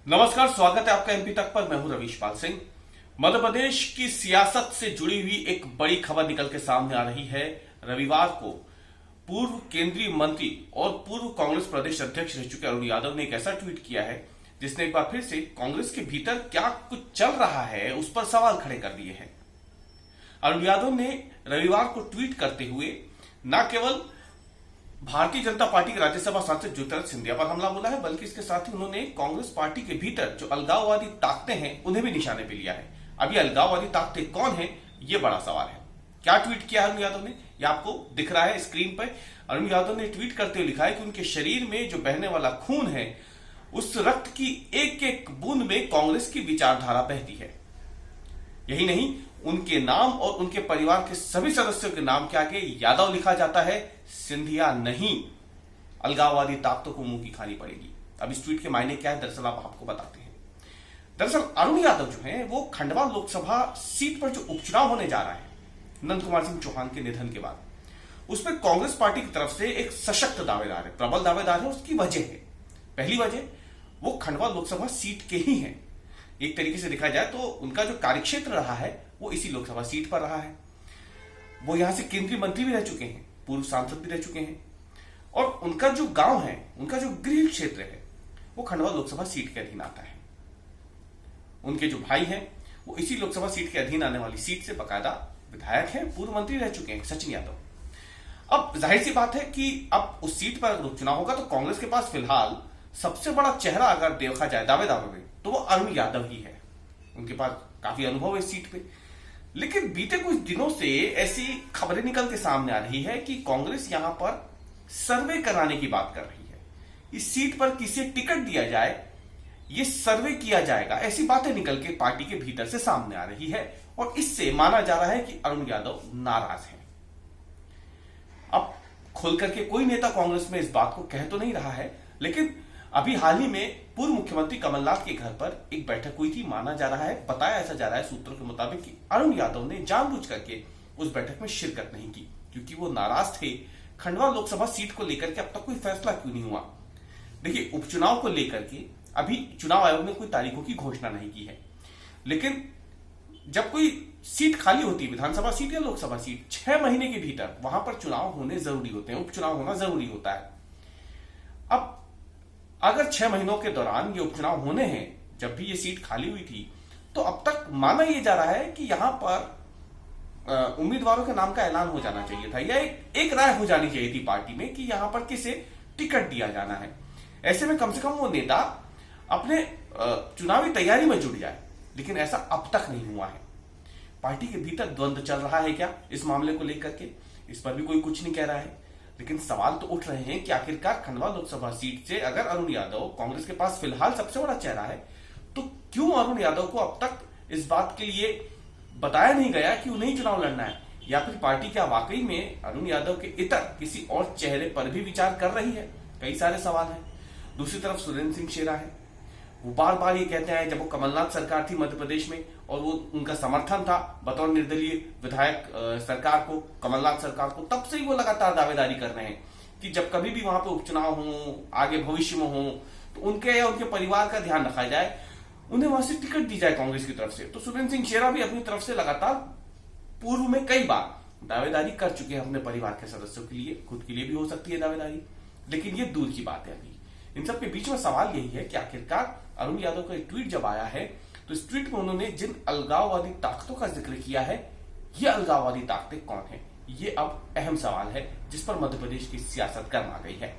नमस्कार, स्वागत है आपका एमपी तक पर। मैं हूं रवीशपाल सिंह। मध्य प्रदेश की सियासत से जुड़ी हुई एक बड़ी खबर निकल के सामने आ रही है। रविवार को पूर्व केंद्रीय मंत्री और पूर्व कांग्रेस प्रदेश अध्यक्ष रह चुके अरुण यादव ने एक ऐसा ट्वीट किया है जिसने एक बार फिर से कांग्रेस के भीतर क्या कुछ चल रहा है उस पर सवाल खड़े कर दिए हैं। अरुण यादव ने रविवार को ट्वीट करते हुए न केवल भारतीय जनता पार्टी के राज्यसभा सांसद ज्योतिरादित्य सिंधिया पर हमला बोला है, बल्कि इसके साथ ही उन्होंने कांग्रेस पार्टी के भीतर जो अलगाववादी ताकतें हैं उन्हें भी निशाने पे लिया है। अब ये अलगाववादी ताकतें कौन है, ये बड़ा सवाल है। क्या ट्वीट किया अरुण यादव ने, ये आपको दिख रहा है स्क्रीन पर। अरुण यादव ने ट्वीट करते हुए लिखा है कि उनके शरीर में जो बहने वाला खून है उस रक्त की एक एक बूंद में कांग्रेस की विचारधारा बहती है। यही नहीं, उनके नाम और उनके परिवार के सभी सदस्यों के नाम के आगे यादव लिखा जाता है, सिंधिया नहीं। अलगाववादी ताकतों को मुंह की खानी पड़ेगी। अब इस ट्वीट के मायने क्या है, दरअसल आपको बताते हैं। दरअसल अरुण यादव जो है वो खंडवा लोकसभा सीट पर जो उपचुनाव होने जा रहा है नंद कुमार सिंह चौहान के निधन के बाद, उसमें कांग्रेस पार्टी की तरफ से एक सशक्त दावेदार है, प्रबल दावेदार है। उसकी वजह है, पहली वजह वो खंडवा लोकसभा सीट के ही है। एक तरीके से देखा जाए तो उनका जो कार्यक्षेत्र रहा है वो इसी लोकसभा सीट पर रहा है। वो यहां से केंद्रीय मंत्री भी रह चुके हैं, पूर्व सांसद भी रह चुके हैं, और उनका जो गांव है, उनका जो गृह क्षेत्र है वो खंडवा लोकसभा सीट के अधीन आता है। उनके जो भाई हैं वो इसी लोकसभा सीट के अधीन आने वाली सीट से बकायदा विधायक हैं, पूर्व मंत्री रह चुके हैं, सचिन यादव। अब जाहिर सी बात है कि अब उस सीट पर अगर उपचुनाव होगा तो कांग्रेस के पास फिलहाल सबसे बड़ा चेहरा अगर देखा जाए दावेदारों में तो वो अरुण यादव ही है। उनके पास काफी अनुभव है इस सीट पे। लेकिन बीते कुछ दिनों से ऐसी खबरें निकल के सामने आ रही है कि कांग्रेस यहां पर सर्वे कराने की बात कर रही है। इस सीट पर किसे टिकट दिया जाए, ये सर्वे किया जाएगा, ऐसी बातें निकल के पार्टी के भीतर से सामने आ रही है। और इससे माना जा रहा है कि अरुण यादव नाराज है। अब खुल करके कोई नेता कांग्रेस में इस बात को कह तो नहीं रहा है, लेकिन अभी हाल ही में पूर्व मुख्यमंत्री कमलनाथ के घर पर एक बैठक हुई थी। माना जा रहा है, बताया ऐसा जा रहा है सूत्रों के मुताबिक कि अरुण यादव ने जानबूझ करके उस बैठक में शिरकत नहीं की, क्योंकि वो नाराज थे खंडवा लोकसभा सीट को लेकर के अब तक कोई फैसला क्यों नहीं हुआ। देखिए, उपचुनाव को लेकर के अभी चुनाव आयोग ने कोई तारीखों की घोषणा नहीं की है, लेकिन जब कोई सीट खाली होती है, विधानसभा सीट या लोकसभा सीट, 6 महीने के भीतर वहां पर चुनाव होने जरूरी होते हैं, उपचुनाव होना जरूरी होता है। अब अगर 6 महीनों के दौरान ये उपचुनाव होने हैं, जब भी ये सीट खाली हुई थी, तो अब तक माना यह जा रहा है कि यहां पर उम्मीदवारों के नाम का ऐलान हो जाना चाहिए था, या एक राय हो जानी चाहिए थी पार्टी में कि यहां पर किसे टिकट दिया जाना है। ऐसे में कम से कम वो नेता अपने चुनावी तैयारी में जुट जाए, लेकिन ऐसा अब तक नहीं हुआ है। पार्टी के भीतर द्वंद्व चल रहा है क्या इस मामले को लेकर के, इस पर भी कोई कुछ नहीं कह रहा है। लेकिन सवाल तो उठ रहे हैं कि आखिरकार खंडवा लोकसभा सीट से अगर अरुण यादव कांग्रेस के पास फिलहाल सबसे बड़ा चेहरा है, तो क्यों अरुण यादव को अब तक इस बात के लिए बताया नहीं गया कि उन्हें ही चुनाव लड़ना है, या फिर पार्टी क्या वाकई में अरुण यादव के इतर किसी और चेहरे पर भी विचार कर रही है। कई सारे सवाल हैं। दूसरी तरफ सुरेंद्र सिंह शेरा है, वो बार बार ये कहते हैं, जब वो कमलनाथ सरकार थी मध्य प्रदेश में और वो उनका समर्थन था बतौर निर्दलीय विधायक सरकार को, कमलनाथ सरकार को, तब से ही वो लगातार दावेदारी कर रहे हैं कि जब कभी भी वहां पे उपचुनाव हो, आगे भविष्य में हो, तो उनके या उनके परिवार का ध्यान रखा जाए, उन्हें वहां से टिकट दी जाए कांग्रेस की तरफ से। तो सुरेंद्र सिंह शेरा भी अपनी तरफ से लगातार पूर्व में कई बार दावेदारी कर चुके हैं अपने परिवार के सदस्यों के लिए, खुद के लिए भी हो सकती है दावेदारी, लेकिन ये दूर की बात है। अभी इन सब के बीच में सवाल यही है कि आखिरकार अरुण यादव का एक ट्वीट जब आया है तो इस ट्वीट में उन्होंने जिन अलगाववादी ताकतों का जिक्र किया है, ये अलगाववादी ताकतें कौन है, ये अब अहम सवाल है जिस पर मध्य प्रदेश की सियासत गर्मा गई है।